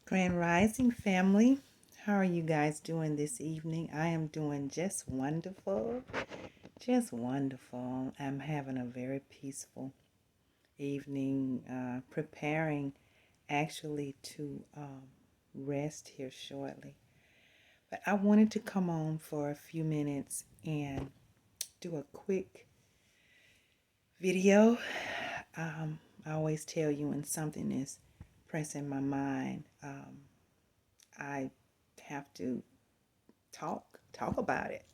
Grand Rising family, how are you guys doing this evening? I am doing just wonderful. Just wonderful. I'm having a very peaceful evening, preparing actually to rest here shortly. But I wanted to come on for a few minutes and do a quick video. I always tell you when something is pressing my mind, I have to talk about it.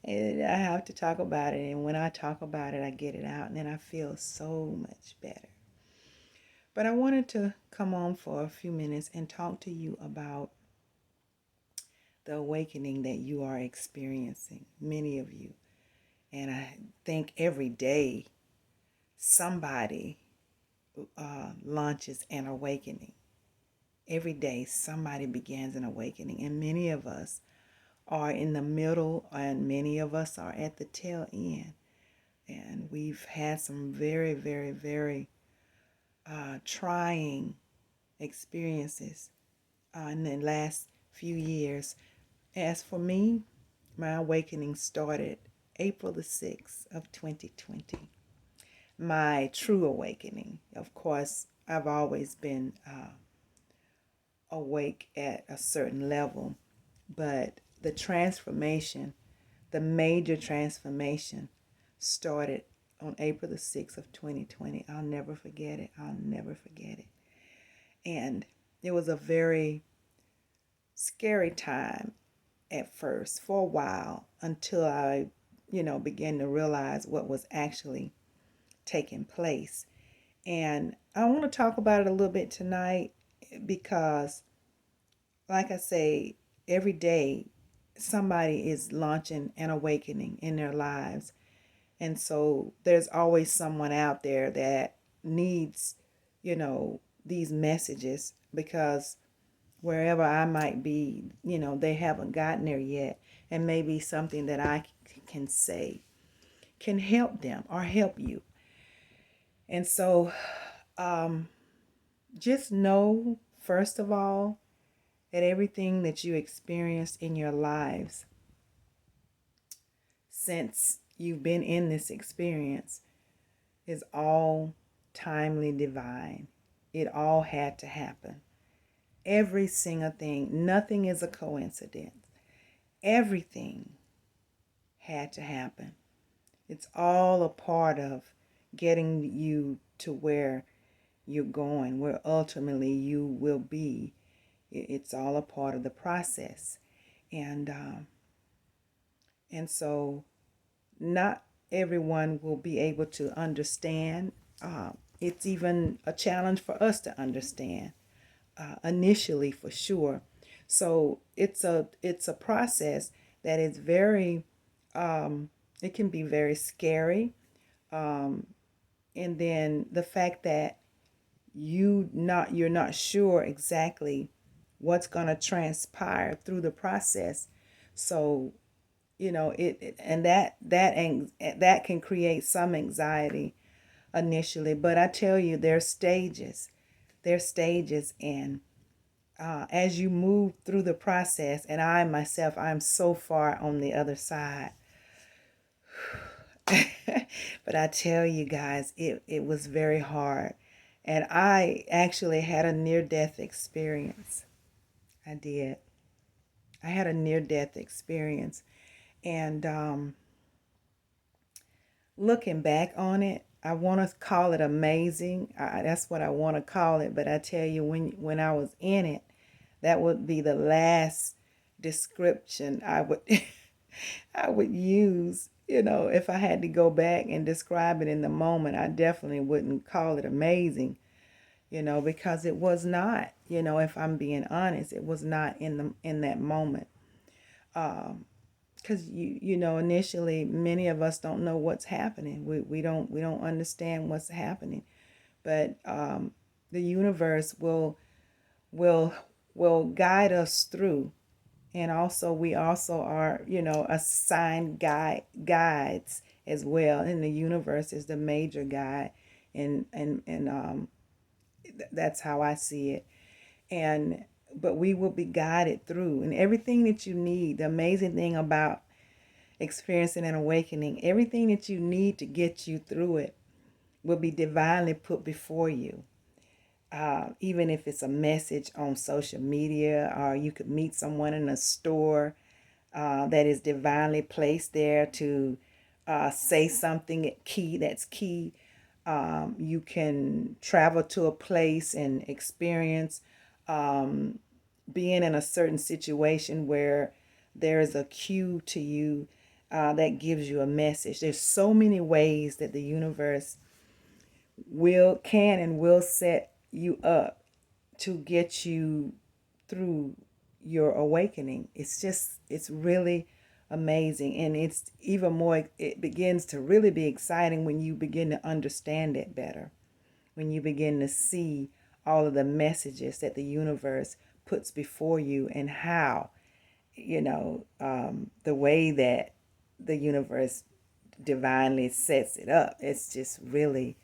And I have to talk about it, and when I talk about it, I get it out, and then I feel so much better. But I wanted to come on for a few minutes and talk to you about the awakening that you are experiencing, many of you. And I think every day somebody launches an awakening. Every day somebody begins an awakening, and many of us are in the middle, and many of us are at the tail end. And we've had some very, very, very trying experiences in the last few years. As for me, my awakening started April the 6th of 2020. My true awakening. Of course, I've always been awake at a certain level, but the transformation, the major transformation, started on April the 6th of 2020. I'll never forget it. I'll never forget it. And it was a very scary time at first, for a while, until I, began to realize what was actually taking place. And I want to talk about it a little bit tonight because, like I say, every day somebody is launching an awakening in their lives. And so there's always someone out there that needs, these messages, because wherever I might be, they haven't gotten there yet. And maybe something that I can say can help them or help you. And so just know, first of all, that everything that you experienced in your lives since you've been in this experience is all timely divine. It all had to happen. Every single thing. Nothing is a coincidence. Everything had to happen. It's all a part of getting you to where you're going, where ultimately you will be. It's all a part of the process. And so not everyone will be able to understand. It's even a challenge for us to understand initially, for sure. So it's a process that is very it can be very scary. And then the fact that you're not sure exactly what's going to transpire through the process. So it and that can create some anxiety initially. But I tell you, there's stages. And as you move through the process, and I myself, I'm so far on the other side. But I tell you guys, it was very hard. And I actually had a near-death experience. I did. I had a near-death experience. And looking back on it, I want to call it amazing. That's what I want to call it. But I tell you, when I was in it, that would be the last description I would I would use. If I had to go back and describe it in the moment, I definitely wouldn't call it amazing. Because it was not. If I'm being honest, it was not in that moment. Because initially many of us don't know what's happening. We don't understand what's happening. But the universe will will guide us through. And also we also are assigned guides as well. And the universe is the major guide. And that's how I see it. and but we will be guided through, and everything that you need. The amazing thing about experiencing an awakening, everything that you need to get you through it will be divinely put before you. Even if it's a message on social media, or you could meet someone in a store that is divinely placed there to say something key that's key. You can travel to a place and experience being in a certain situation where there is a cue to you that gives you a message. There's so many ways that the universe and will set you up to get you through your awakening. It's really amazing. And it's even more, it begins to really be exciting when you begin to understand it better, when you begin to see all of the messages that the universe puts before you, and how, the way that the universe divinely sets it up. It's just really,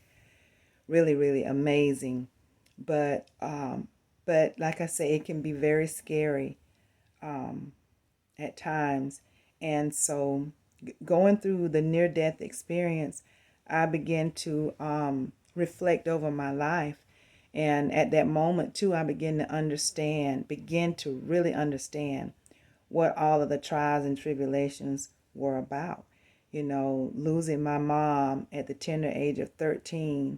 really, really amazing. But like I say, it can be very scary at times. And so, going through the near death experience, I began to reflect over my life. And at that moment, too, I begin to really understand what all of the trials and tribulations were about. Losing my mom at the tender age of 13.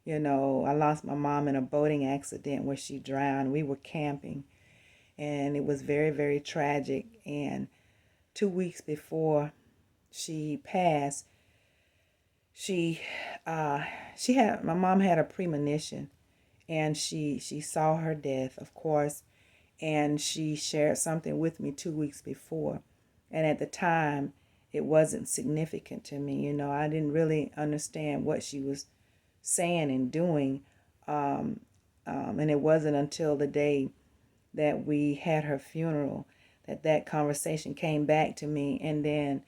I lost my mom in a boating accident where she drowned. We were camping, and it was very, very tragic. And 2 weeks before she passed, she had my mom had a premonition, and she saw her death, of course, and she shared something with me 2 weeks before, and at the time it wasn't significant to me. I didn't really understand what she was saying and doing, and it wasn't until the day that we had her funeral that conversation came back to me, and then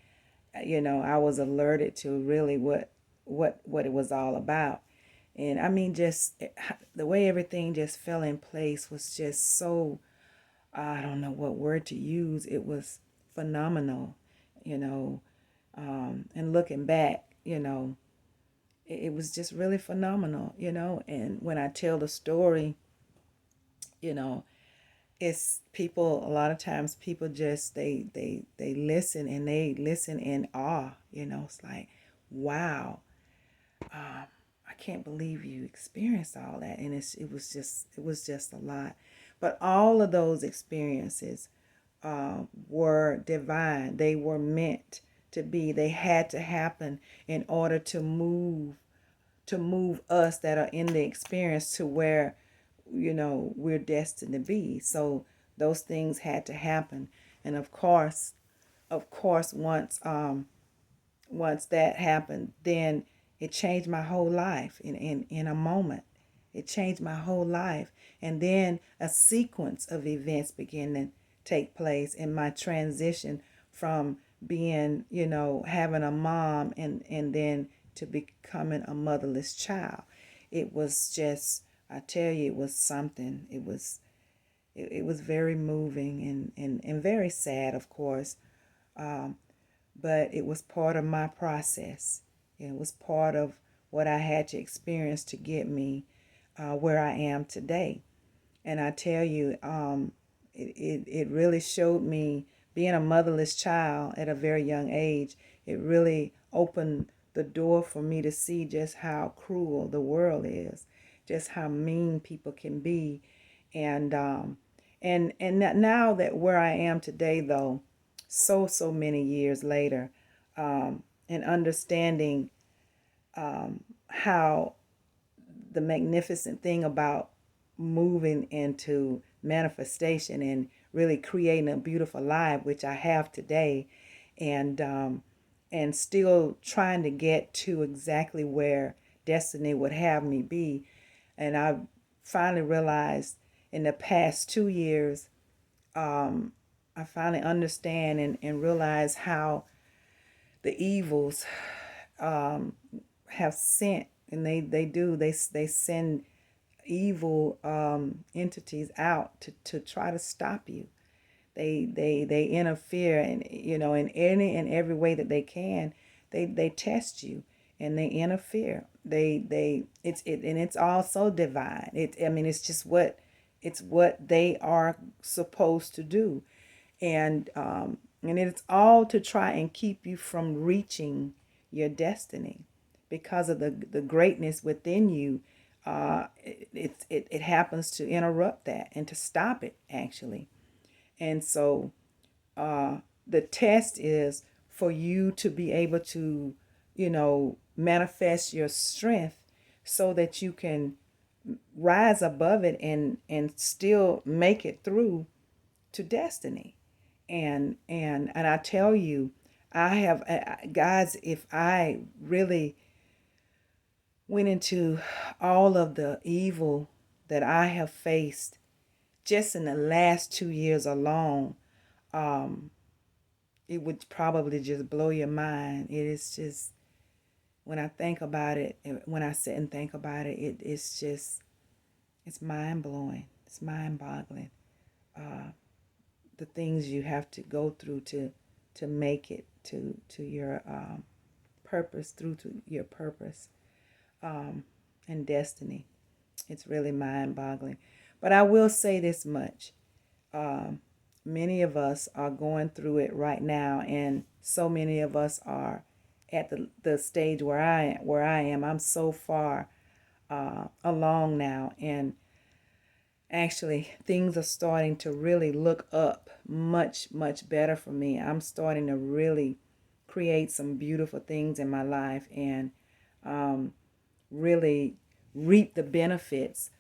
I was alerted to really what it was all about. And I mean, just the way everything just fell in place was just so, I don't know what word to use. It was phenomenal, you know. And looking back, it was just really phenomenal. And when I tell the story, you know, it's people, a lot of times people just, they listen, and they listen in awe. It's like, wow, I can't believe you experienced all that. And it was just a lot. But all of those experiences were divine. They were meant to be. They had to happen in order to move us that are in the experience to where we're destined to be. So those things had to happen. And of course, once that happened, then it changed my whole life in a moment. It changed my whole life. And then a sequence of events began to take place in my transition from being, having a mom, and then to becoming a motherless child. It was just, I tell you, it was something. It was very moving, and very sad, of course. But it was part of my process. It was part of what I had to experience to get me where I am today. And I tell you, it really showed me, being a motherless child at a very young age. It really opened the door for me to see just how cruel the world is, just how mean people can be. And now that where I am today, though, so many years later, and understanding how the magnificent thing about moving into manifestation and really creating a beautiful life, which I have today, and still trying to get to exactly where destiny would have me be. And I finally realized in the past 2 years, I finally understand and realize how the evils have sent, and they send evil entities out to try to stop you. They interfere, and in any and every way that they can. They test you, and they interfere. And it's also divine. It's just what they are supposed to do, and it's all to try and keep you from reaching your destiny because of the greatness within you. It happens to interrupt that and to stop it, actually. And so the test is for you to be able to, manifest your strength so that you can rise above it and still make it through to destiny. And I tell you, I have guys, if I really went into all of the evil that I have faced just in the last 2 years alone, um, it would probably just blow your mind. It is just, when I think about it, when I sit and think about it, it's mind blowing. It's mind boggling. The things you have to go through to make it to your purpose, through to your purpose and destiny. It's really mind boggling. But I will say this much. Many of us are going through it right now, and so many of us are at the stage where I am. I'm so far along now, and actually things are starting to really look up much, much better for me. I'm starting to really create some beautiful things in my life, and really reap the benefits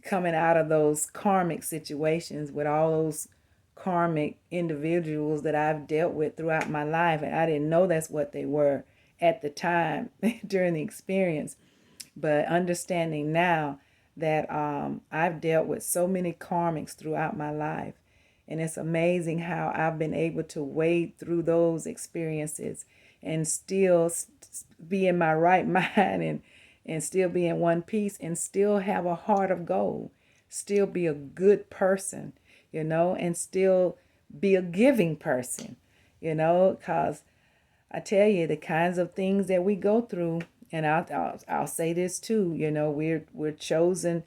coming out of those karmic situations with all those karmic individuals that I've dealt with throughout my life. And I didn't know that's what they were at the time during the experience. But understanding now that I've dealt with so many karmics throughout my life. And it's amazing how I've been able to wade through those experiences and still be in my right mind, and still be in one piece, and still have a heart of gold, still be a good person, and still be a giving person, because I tell you, the kinds of things that we go through, and I'll say this too, we're chosen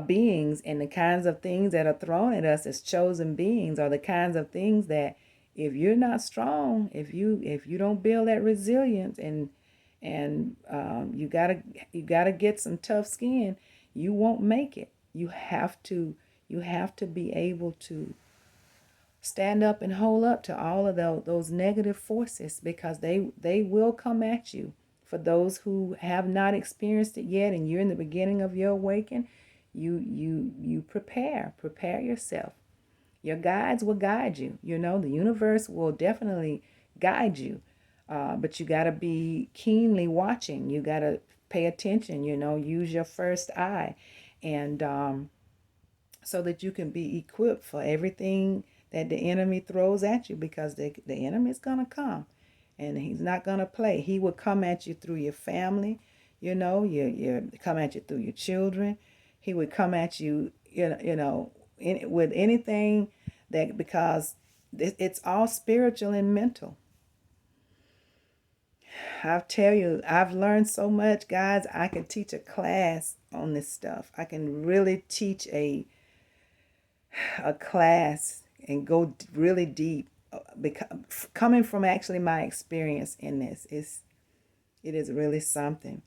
beings, and the kinds of things that are thrown at us as chosen beings are the kinds of things that, if you're not strong, if you don't build that resilience, and you gotta get some tough skin, you won't make it. You have to be able to stand up and hold up to all of those negative forces, because they will come at you. For those who have not experienced it yet, and you're in the beginning of your awakening, you prepare yourself. Your guides will guide you. The universe will definitely guide you. But you got to be keenly watching. You got to pay attention, use your first eye. And so that you can be equipped for everything that the enemy throws at you, because the enemy is going to come, and he's not going to play. He will come at you through your family, you come at you through your children. He would come at you, with anything that, because it's all spiritual and mental. I'll tell you, I've learned so much, guys. I can teach a class on this stuff. I can really teach a class and go really deep, because coming from actually my experience in this, it is really something.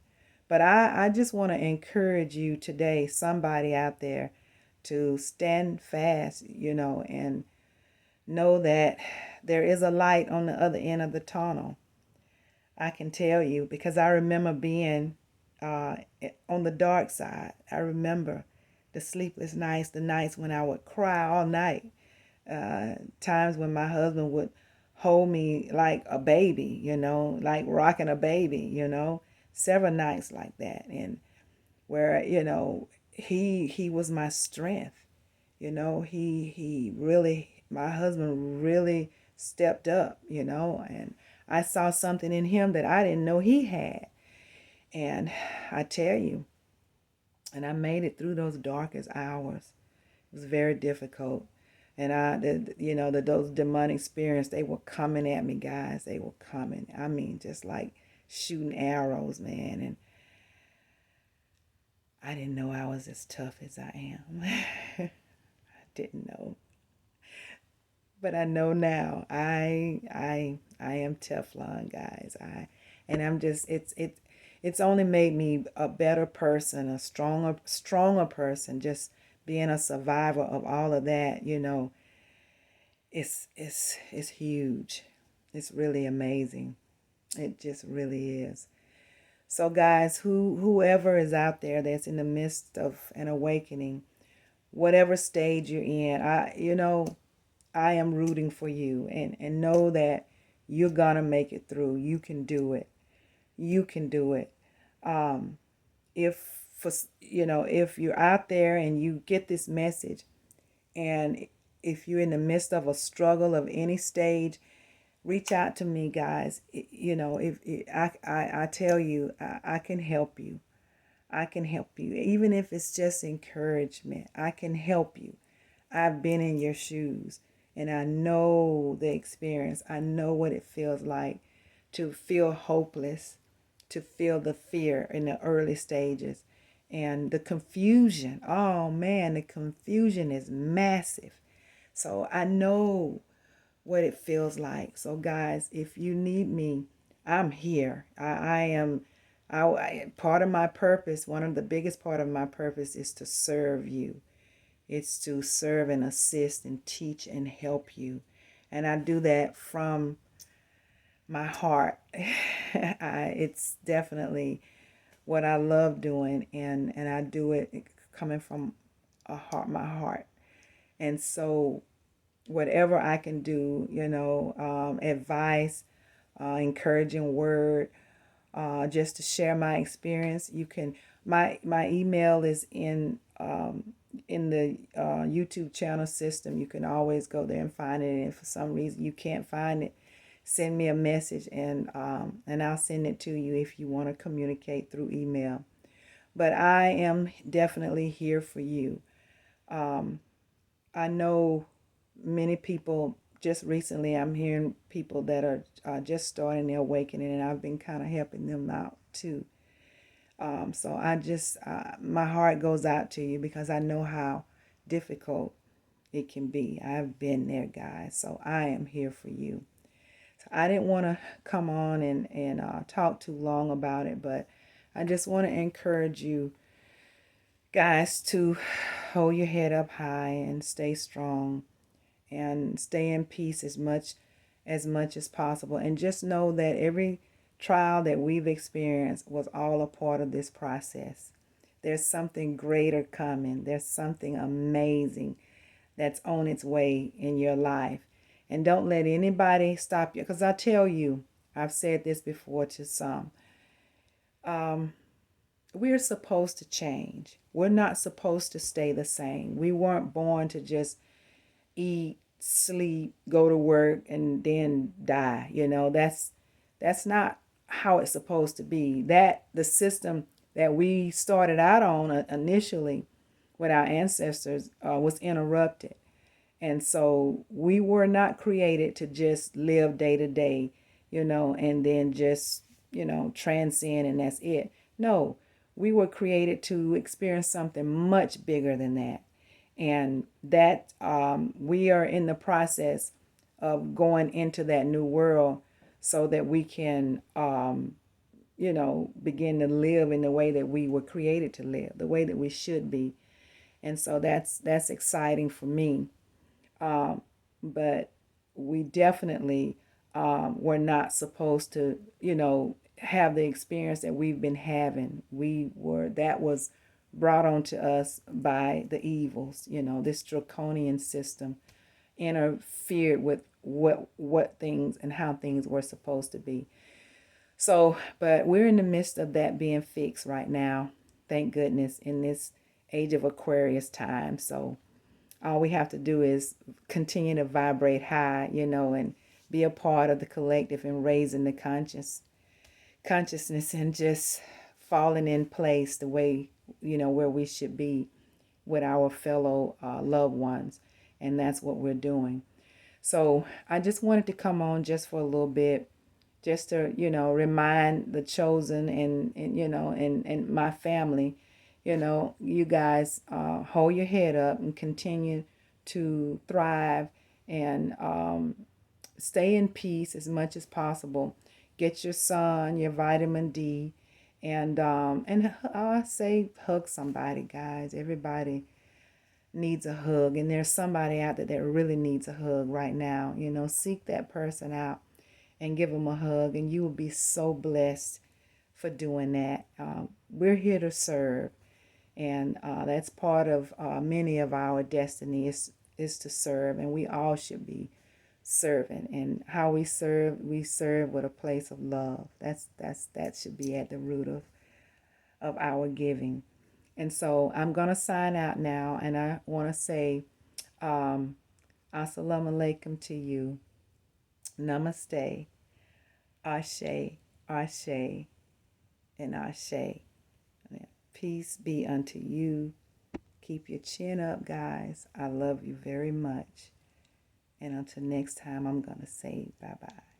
But I just want to encourage you today, somebody out there, to stand fast, and know that there is a light on the other end of the tunnel. I can tell you, because I remember being on the dark side. I remember the sleepless nights, the nights when I would cry all night, times when my husband would hold me like a baby, like rocking a baby, several nights like that. And where, he was my strength. He really, my husband really stepped up, and I saw something in him that I didn't know he had. And I tell you, And I made it through those darkest hours. It was very difficult. And those demonic spirits, they were coming at me, guys. They were coming. I mean, just like shooting arrows, man. And I didn't know I was as tough as I am. I didn't know. But I know now. I am Teflon, guys. And I'm just it's only made me a better person, a stronger person, just being a survivor of all of that, it's huge. It's really amazing. It just really is. So guys, whoever is out there that's in the midst of an awakening, whatever stage you're in, I am rooting for you, and know that you're gonna make it through. You can do it. You can do it. Um, if for if you're out there and you get this message, and if you're in the midst of a struggle of any stage, reach out to me, guys. If I tell you, I can help you. I can help you, even if it's just encouragement. I can help you. I've been in your shoes, and I know the experience. I know what it feels like to feel hopeless, to feel the fear in the early stages, and the confusion. Oh man, the confusion is massive. So I know what it feels like. So guys, if you need me, I'm here. I am. Part of my purpose, one of the biggest part of my purpose, is to serve you. It's to serve and assist and teach and help you. And I do that from my heart. It's definitely what I love doing, and I do it coming from my heart. And so whatever I can do, advice, encouraging word, just to share my experience. You can my email is in the YouTube channel system. You can always go there and find it. And if for some reason you can't find it, send me a message, and I'll send it to you if you want to communicate through email. But I am definitely here for you. I know many people, just recently I'm hearing people that are just starting their awakening, and I've been kind of helping them out too. So my heart goes out to you, because I know how difficult it can be. I've been there, guys. So I am here for you. So I didn't want to come on and talk too long about it, but I just want to encourage you guys to hold your head up high and stay strong and stay in peace as much as possible. And just know that every trial that we've experienced was all a part of this process. There's something greater coming. There's something amazing that's on its way in your life. And don't let anybody stop you. Because I tell you, I've said this before to some, we're supposed to change. We're not supposed to stay the same. We weren't born to just eat, sleep, go to work, and then die. That's not how it's supposed to be. That the system that we started out on initially with our ancestors was interrupted. And so we were not created to just live day to day, and then just, transcend and that's it. No, we were created to experience something much bigger than that. And that we are in the process of going into that new world, so that we can, begin to live in the way that we were created to live, the way that we should be. And so that's exciting for me. But we definitely were not supposed to, have the experience that we've been having. That was brought onto us by the evils. This draconian system interfered with what things and how things were supposed to be. So, but we're in the midst of that being fixed right now. Thank goodness, in this age of Aquarius time. So all we have to do is continue to vibrate high, and be a part of the collective and raising the consciousness, and just falling in place the way where we should be with our fellow loved ones. And that's what we're doing. So I just wanted to come on just for a little bit, just to, remind the chosen and my family, you guys hold your head up and continue to thrive and stay in peace as much as possible. Get your sun, your vitamin D, and I say hug somebody, guys. Everybody needs a hug, and there's somebody out there that really needs a hug right now. Seek that person out and give them a hug, and you will be so blessed for doing that. We're here to serve, and that's part of many of our destiny is to serve, and we all should be serving. And how we serve with a place of love. That should be at the root of our giving. And so I'm going to sign out now, and I want to say assalamu alaikum to you. Namaste. Ashe, Ashe, and Ashe. Peace be unto you. Keep your chin up, guys. I love you very much. And until next time, I'm going to say bye-bye.